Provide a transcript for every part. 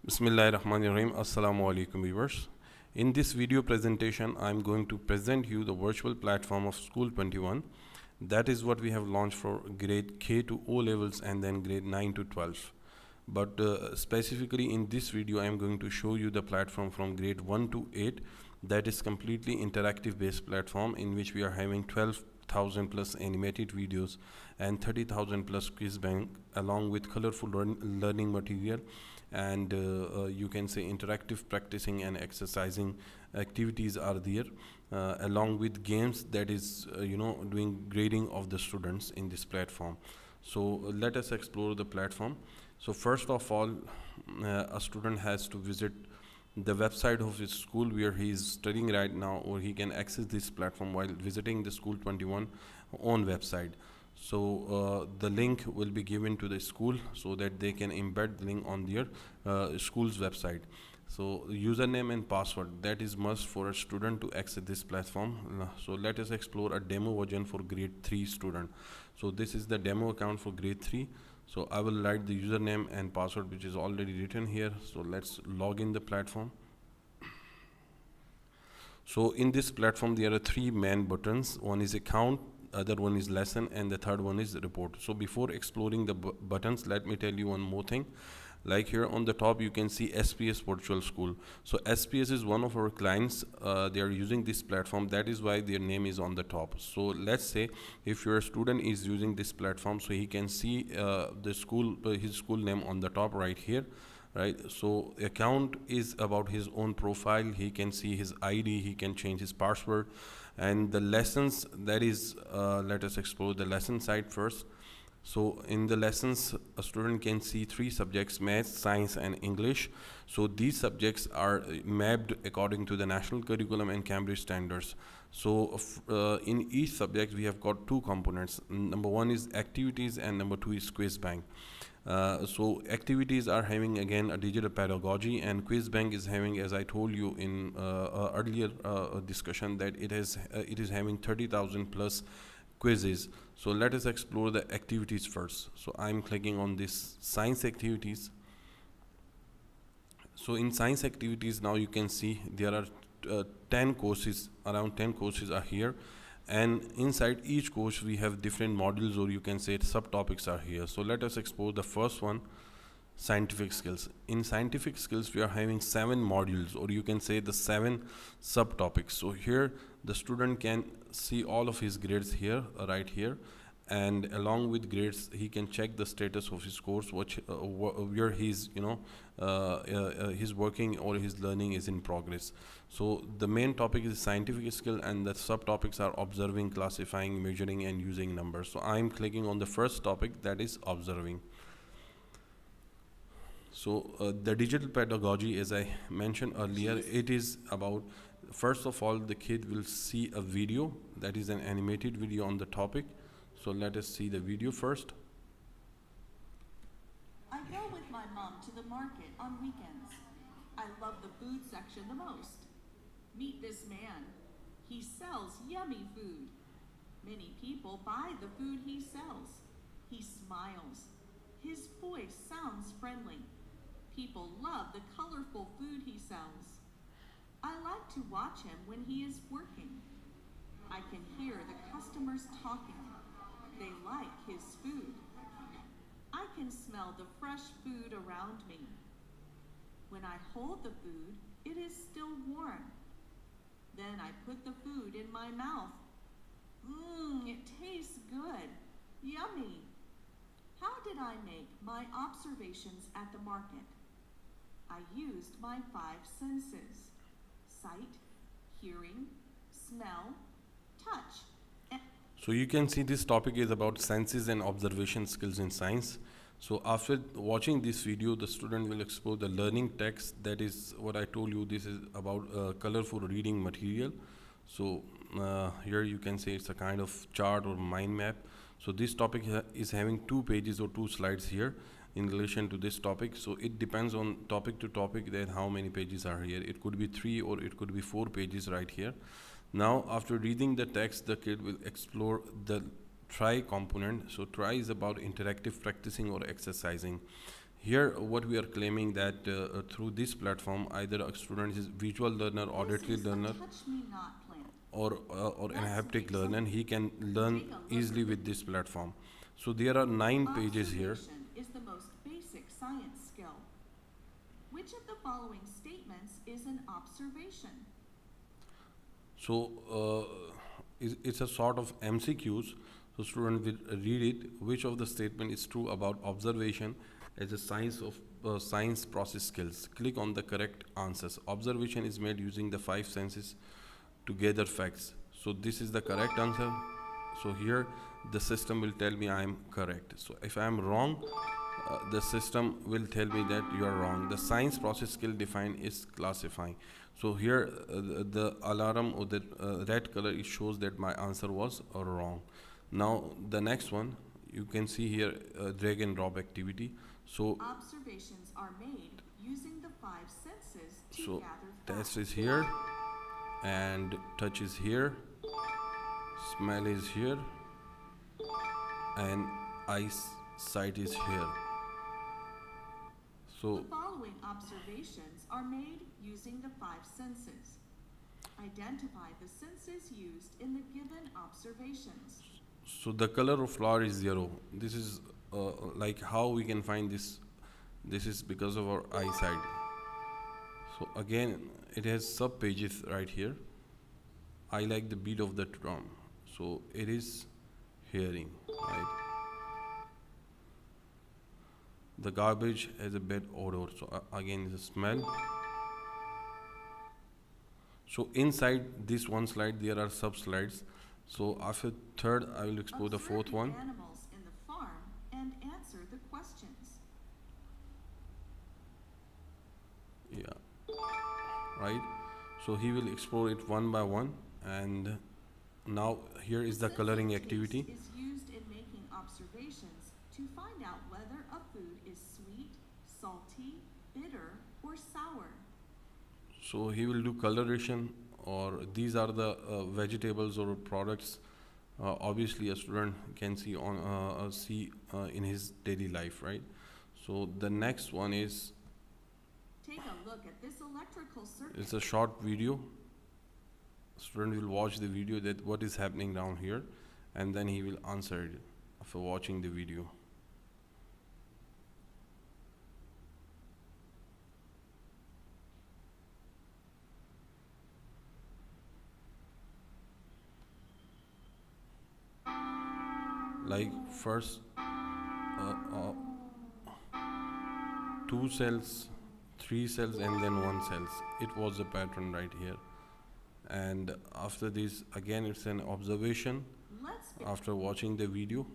Bismillahirrahmanirrahim. Assalamu alaikum viewers. In this video presentation, I'm going to present you the virtual platform of SKOOL21. That is what we have launched for grade K to O levels and then grade 9 to 12. But specifically in this video, I'm going to show you the platform from grade 1 to 8. That is completely interactive based platform in which we are having 12,000 plus animated videos and 30,000 plus quiz bank along with colorful learning material and you can say interactive practicing and exercising activities are there along with games that is doing grading of the students in this platform. So let us explore the platform. So first of all, a student has to visit the website of his school where he is studying right now, or he can access this platform while visiting the SKOOL21 own website. So the link will be given to the school so that they can embed the link on their school's website. So username and password, that is must for a student to access this platform. So let us explore a demo version for grade 3 student. So this is the demo account for grade 3. So I will write the username and password which is already written here. So let's log in the platform. So in this platform there are three main buttons. One is account, other one is lesson, and the third one is report. So before exploring the buttons, let me tell you one more thing. Like here on the top you can see SPS Virtual School. So SPS is one of our clients. They are using this platform, that is why their name is on the top. So let's say if your student is using this platform, so he can see the school his school name on the top right here, right? So account is about his own profile, he can see his ID, he can change his password. And the lessons, that is let us explore the lesson side first. So in the lessons, a student can see three subjects: math, science and English. So these subjects are mapped according to the national curriculum and Cambridge standards. So in each subject we have got two components. Number one is activities and number two is quiz bank. So activities are having again a digital pedagogy, and quiz bank is having, as I told you in earlier discussion, that it is having 30,000 plus quizzes. So let us explore the activities first. So I'm clicking on this science activities. So in science activities now you can see there are 10 courses, around 10 courses are here, and inside each course we have different modules, or you can say subtopics are here. So let us explore the first one, scientific skills. In scientific skills we are having 7 modules, or you can say the 7 subtopics. So here the student can see all of his grades here, right here, and along with grades he can check the status of his course, which where he's his working or his learning is in progress. So the main topic is scientific skill, and the subtopics are observing, classifying, measuring and using numbers. So I'm clicking on the first topic, that is observing. So the digital pedagogy, as I mentioned earlier, it is about, first of all, the kid will see a video, that is an animated video on the topic. So let us see the video first. I go with my mom to the market on weekends. I love the food section the most. Meet this man. He sells yummy food. Many people buy the food he sells. He smiles. His voice sounds friendly. People love the colorful food he sells. I like to watch him when he is working. I can hear the customers talking. They like his food. I can smell the fresh food around me. When I hold the food, it is still warm. Then I put the food in my mouth. It tastes good. Yummy. How did I make my observations at the market? I used my 5 senses: sight, hearing, smell, touch. So you can see this topic is about senses and observation skills in science. So after watching this video, the student will explore the learning text. That is what I told you, this is about colorful reading material. So here you can say it's a kind of chart or mind map. So this topic is having 2 pages or 2 slides here in relation to this topic. So it depends on topic to topic that how many pages are here. It could be 3 or it could be 4 pages right here. Now after reading the text, the kid will explore the try component. So try is about interactive practicing or exercising. Here what we are claiming that through this platform either a student is visual learner, auditory This is a learner, touch-me-not plant. or an Let's haptic make learner, some- he can learn Take a look easily at with this platform. So there are 9 pages here. Observation is the most basic science skill. Which of the following statements is an observation? So it's a sort of MCQs. So student will read it. Which of the statement is true about observation as a science of science process skills? Click on the correct answers. Observation is made using the 5 senses to gather facts. So this is the correct answer. So here the system will tell me I am correct. So if I am wrong, the system will tell me that you are wrong. The science process skill defined is classifying. So here the alarm or the red color, it shows that my answer was wrong. Now the next one, you can see here drag and drop activity. So Observations are made using the 5 senses to so gather taste facts. is here, and touch is here, smell is here, and eyesight is here. So The following observations are made using the 5 senses. Identify the senses used in the given observations. so the color of flower is yellow. This is like how we can find this. This is because of our eyesight. So again, it has sub pages right here. I like the beat of the drum. So it is hearing, right? The garbage has a bad odor. So again, the smell. So inside this one slide, there are sub slides. So after third, I will explore the fourth one. Observe the animals in the farm and answer the questions. Yeah, right. So he will explore it one by one, and now here is the Sense coloring of taste activity. is used in making observations to find out whether a food is sweet, salty, bitter, or sour. So he will do coloration, or these are the vegetables or products. Obviously, a student can see in his daily life, right? So the next one is, Take a look at this electrical circuit. it's a short video. Student will watch the video that what is happening down here, and then he will answer it after watching the video. Like first 2 cells, 3 cells, and then 1 cells. It was a pattern right here. And after this, again, it's an observation. Let's be- After watching the video,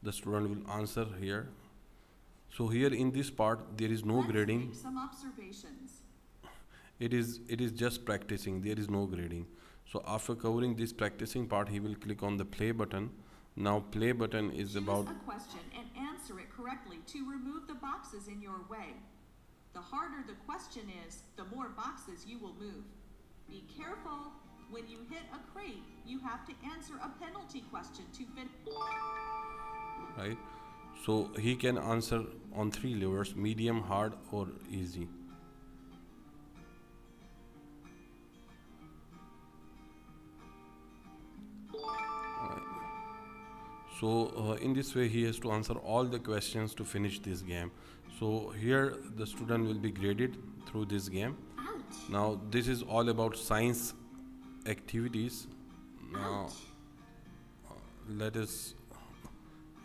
the student will answer here. So here in this part, there is no Let's grading. make some observations. It is just practicing. There is no grading. So after covering this practicing part, he will click on the play button. Now play button is Choose about, a question and answer it correctly to remove the boxes in your way. The harder the question is, the more boxes you will move. Be careful. When you hit a crate, you have to answer a penalty question to finish. right? So he can answer on 3 levels: medium, hard, or easy. So in this way, he has to answer all the questions to finish this game. So here the student will be graded through this game. Ouch! Now this is all about science activities. Now let us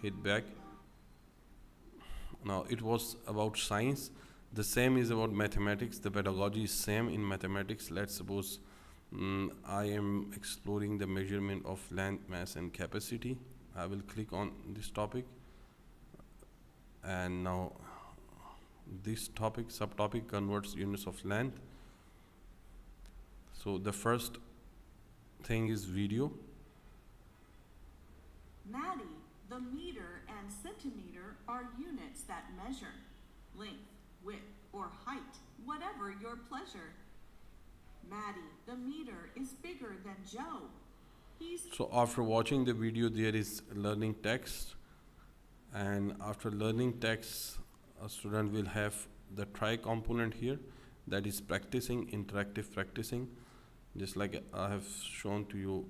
hit back. Now it was about science. The same is about mathematics. The pedagogy is same in mathematics. Let's suppose I am exploring the measurement of length, mass, and capacity. I will click on this topic, and now this topic subtopic converts units of length. So the first thing is video. Maddie, the meter and centimeter are units that measure length, width, or height, whatever your pleasure. Maddie, the meter is bigger than Joe. He's So after watching the video, there is learning text, And after learning text, a student will have the try component here, that is practicing, interactive practicing, just like I have shown to you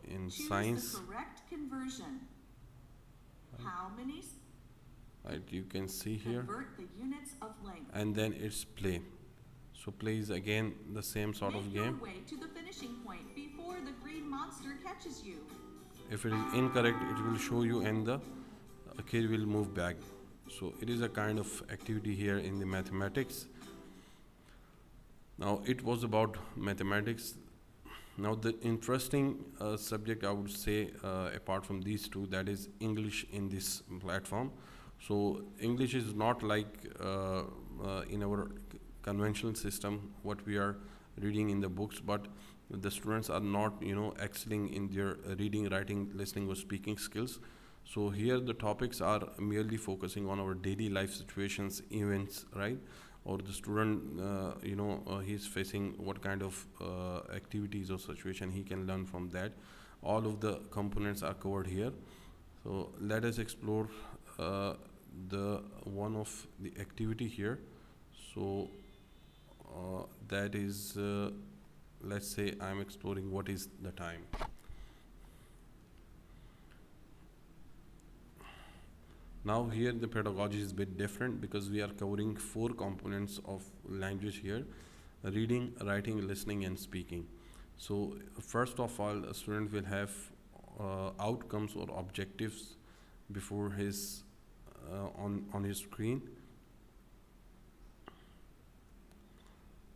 in Choose science. the correct conversion. How many? Right, you can see here, Convert the units of length. and then it's play. So play is again the same sort of Make game. your way to the finishing point before the green monster catches you. If it is incorrect, it will show you and the kid will move back. So it is a kind of activity here in the mathematics. Now it was about mathematics. Now the interesting subject I would say apart from these two, that is English in this platform. So English is not like in our conventional system what we are reading in the books, but the students are not excelling in their reading, writing, listening or speaking skills. So here the topics are merely focusing on our daily life situations, events, right? Or the student he's facing what kind of activities or situation he can learn from that. All of the components are covered here. So let us explore the one of the activity here. So that is let's say I'm exploring what is the time. Now here the pedagogy is a bit different because we are covering 4 components of language here: reading, writing, listening and speaking. So first of all, a student will have outcomes or objectives before his on his screen,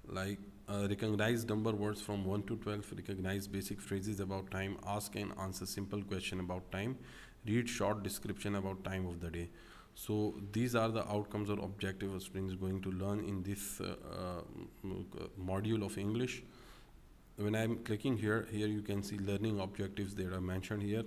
like recognize number words from 1 to 12, recognize basic phrases about time, ask and answer simple question about time, read short description about time of the day. So these are the outcomes or objectives a student is going to learn in this module of English. When I'm clicking here you can see learning objectives that are mentioned here.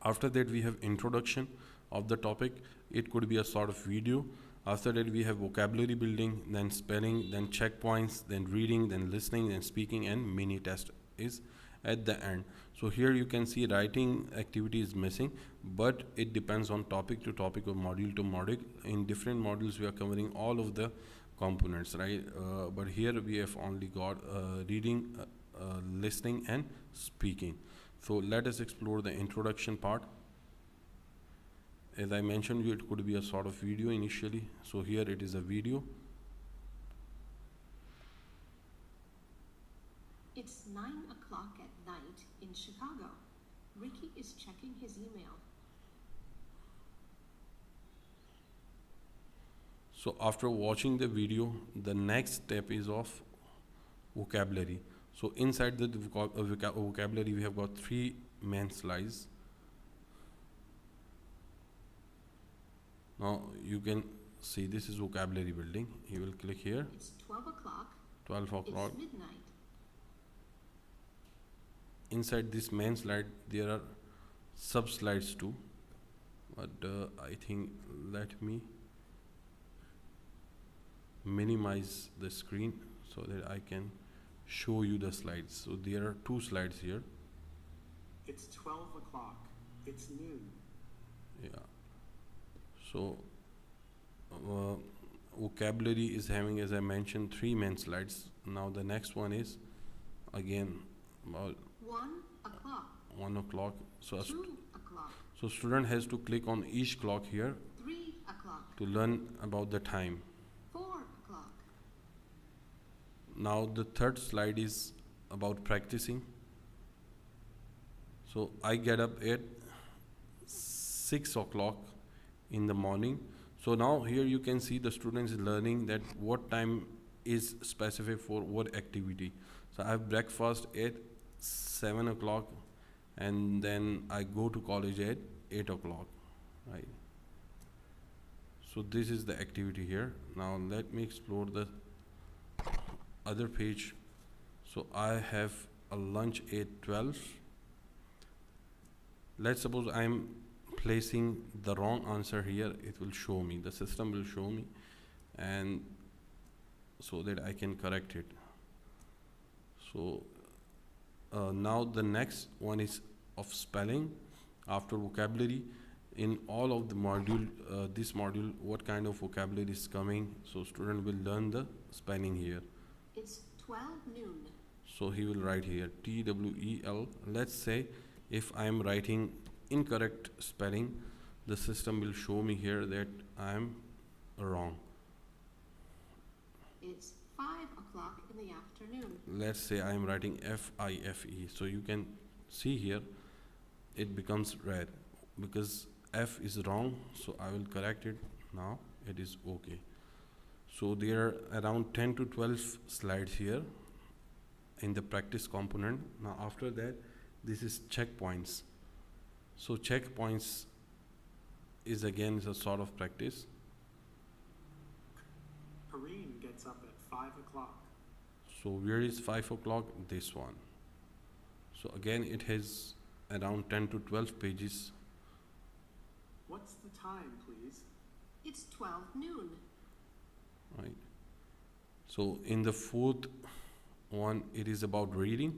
After that we have introduction of the topic. It could be a sort of video. After that we have vocabulary building, then spelling, then checkpoints, then reading, then listening, then speaking, and mini test is at the end. So here you can see writing activity is missing, but it depends on topic to topic or module to module. In different modules we are covering all of the components, right? But here we have only got reading, listening and speaking. So let us explore the introduction part. As I mentioned you, it could be a sort of video initially. So here it is a video. It's 9 o'clock at night in Chicago. Ricky is checking his email. So after watching the video, the next step is of vocabulary. So inside the vocabulary we have got 3 main slides. Now you can see this is vocabulary building. You will click here. It's 12 o'clock. 12 o'clock. It's midnight. Inside this main slide there are sub slides too, but I think let me minimize the screen so that I can show you the slides. So there are 2 slides here. It's 12 o'clock. It's noon. Yeah. So vocabulary is having, as I mentioned, 3 main slides. Now the next one is again about 1 o'clock. 1 o'clock. So 2 o'clock. so student has to click on each clock here 3 o'clock. to learn about the time. 4 o'clock. Now the third slide is about practicing. So I get up at 6 o'clock in the morning. So now here you can see the students learning that what time is specific for what activity. So I have breakfast at 7 o'clock and then I go to college at 8 o'clock, right? So this is the activity here. Now let me explore the other page. So I have a lunch at 12. Let's suppose I'm placing the wrong answer here. It will show me, the system will show me, and so that I can correct it. So now the next one is of spelling. After vocabulary in all of the module, this module, what kind of vocabulary is coming. So student will learn the spelling here. It's 12 noon. So he will write here TWEL. Let's say if I am writing incorrect spelling, the system will show me here that I am wrong. It's 5 o'clock in the afternoon. Let's say I am writing FIFE. So you can see here it becomes red because F is wrong. So I will correct it now. It is okay. So there are around 10 to 12 slides here in the practice component. Now after that, this is checkpoints. So checkpoints is again a sort of practice. Pareen gets up at 5 o'clock. So where is 5 o'clock? This one. So again it has around 10 to 12 pages. What's the time, please? It's 12 noon. Right. So in the fourth one, it is about reading.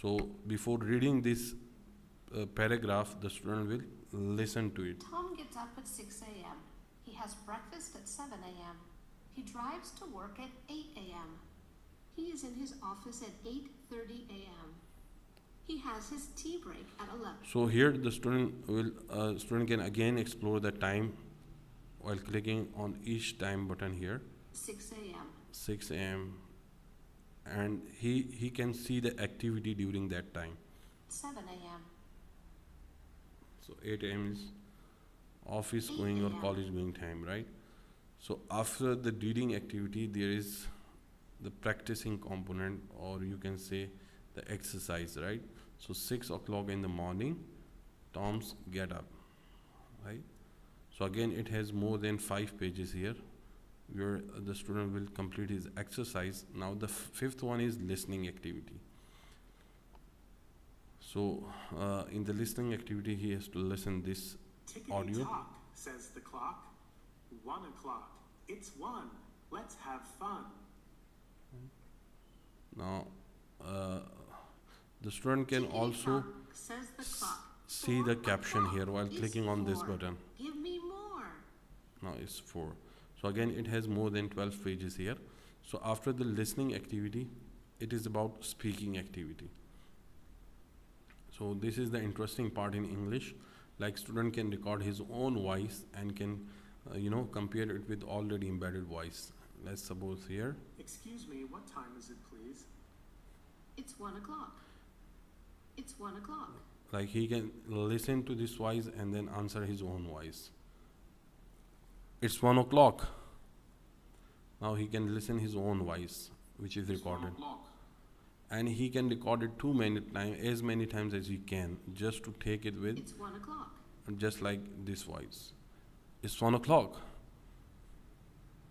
So before reading this paragraph, the student will listen to it. Tom gets up at 6 a.m. He has breakfast at 7 a.m. He drives to work at 8 a.m. He is in his office at 8:30 a.m. He has his tea break at 11. So here the student can again explore the time while clicking on each time button here. 6 a.m. 6 a.m. and he can see the activity during that time. 7 a.m. So 8 a.m. is office 8 going or a.m. college going time, right? So after the reading activity, there is the practicing component, or you can say the exercise, right? So 6 o'clock in the morning, Tom's get up, right? So again, it has more than 5 pages here where the student will complete his exercise. Now the fifth one is listening activity. So in the listening activity, he has to listen this audio. Tickety-tock, says the clock. 1 o'clock. It's 1. Let's have fun. Now the student can also Tickety-tock, says the clock. see 4 the caption o'clock. here while It's clicking on this 4. button. Give me more. Now it's 4. So again, it has more than 12 pages here. So after the listening activity, it is about speaking activity. So this is the interesting part in English. Like student can record his own voice and can compare it with already embedded voice. Let's suppose here. Excuse me, what time is it, please? It's 1 o'clock. It's 1 o'clock. Like he can listen to this voice and then answer his own voice. It's 1 o'clock. Now he can listen his own voice, which is recorded. And he can record it as many times as he can, just to take it with, It's 1 o'clock. just like this voice. It's 1 o'clock.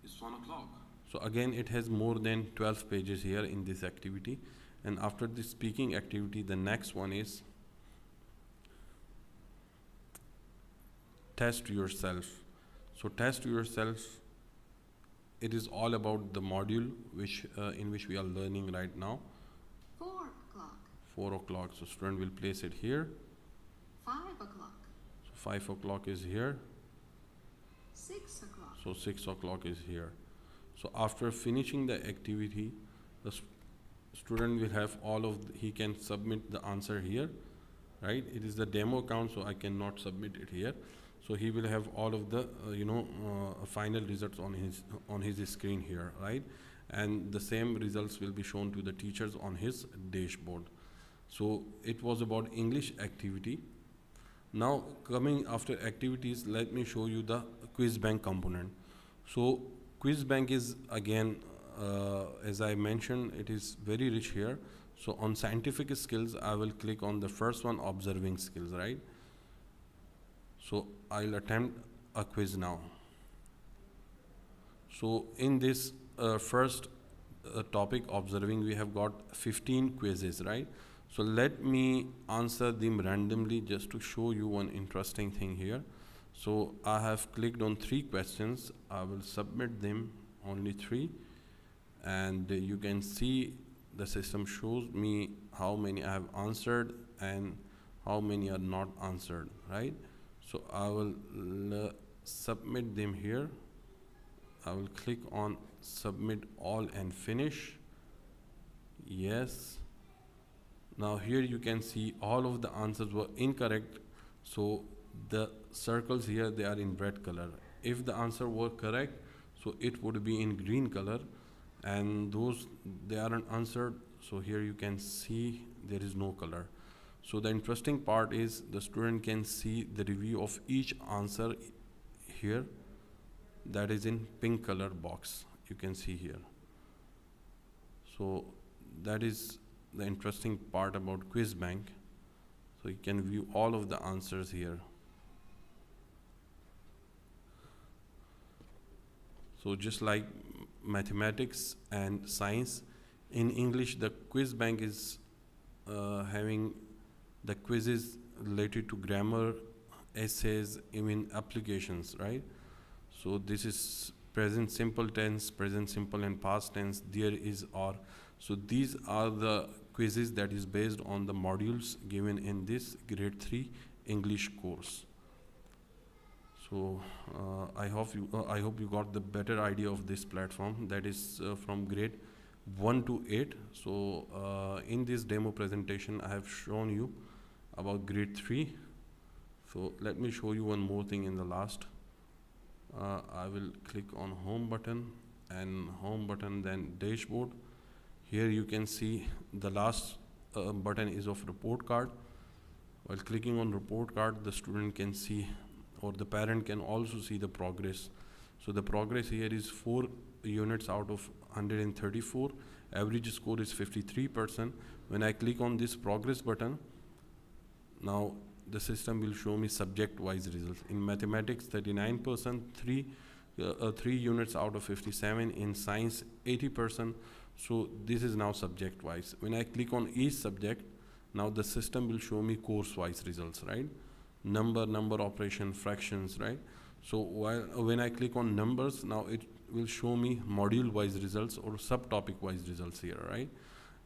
It's 1 o'clock. So again, it has more than 12 pages here in this activity. And after the speaking activity, the next one is test yourself. So test yourself, it is all about the module in which we are learning right now. 4 o'clock. 4 o'clock. So student will place it here. 5 o'clock. So 5 o'clock is here. 6 o'clock. So 6 o'clock is here. So after finishing the activity, the student will have he can submit the answer here, right? It is the demo account, so I cannot submit it here. So he will have all of the final results on his screen here, right? And the same results will be shown to the teachers on his dashboard. So it was about English activity. Now coming after activities, let me show you the quiz bank component. So quiz bank is again, as I mentioned, it is very rich here. So on scientific skills, I will click on the first one, observing skills, right? So I'll attempt a quiz now. So in this first topic, observing, we have got 15 quizzes, right? So let me answer them randomly just to show you one interesting thing here. So I have clicked on 3 questions. I will submit them, only 3. And you can see the system shows me how many I have answered and how many are not answered, right? So I will submit them here. I will click on submit all and finish. Yes. Now here you can see all of the answers were incorrect, so the circles here, they are in red color. If the answer were correct, so it would be in green color, and those they aren't answered, so here you can see there is no color. So the interesting part is the student can see the review of each answer here, that is in pink color box, you can see here. So that is the interesting part about quiz bank. So you can view all of the answers here. So just like mathematics and science, in English the quiz bank is having the quizzes related to grammar, essays, even applications, right? So this is present simple tense, present simple and past tense, there is or. So these are the quizzes that is based on the modules given in this grade 3 English course. So I hope you got the better idea of this platform, that is from grade 1 to 8. So in this demo presentation I have shown you about grade 3. So let me show you one more thing in the last. I will click on home button, and home button, then dashboard. Here you can see the last button is of report card. While clicking on report card, the student can see, or the parent can also see the progress. So the progress here is 4 units out of 134. Average score is 53%. When I click on this progress button, now the system will show me subject wise results. In mathematics 39%, 3 units out of 57. In science 80%. So this is now subject wise. When I click on each subject, now the system will show me course wise results, right? Number operation, fractions, right? So when I click on numbers, now it will show me module wise results or subtopic wise results here, right?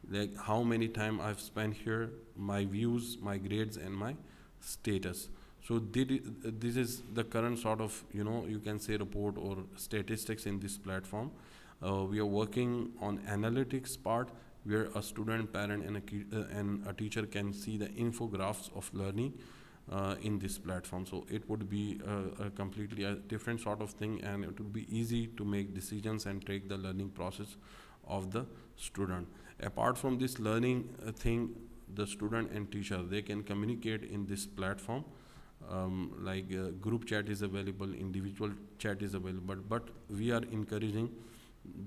Like how many time I've spent here, my views, my grades, and my status. So this is the current sort of, you can say report or statistics in this platform. We are working on analytics part, where a student, parent, and a teacher can see the infographics of learning in this platform. So it would be a completely different sort of thing, and it would be easy to make decisions and take the learning process of the student. Apart from this learning thing, the student and teacher, they can communicate in this platform. Group chat is available, individual chat is available, but we are encouraging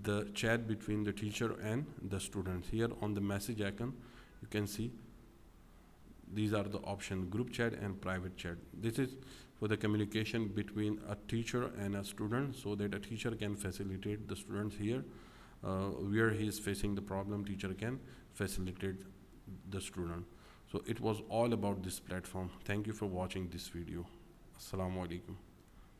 the chat between the teacher and the student. Here on the message icon, you can see these are the options: group chat and private chat. This is for the communication between a teacher and a student, so that a teacher can facilitate the students here. Where he is facing the problem, teacher can facilitate the student. So it was all about this platform. Thank you for watching this video. Assalamu alaikum.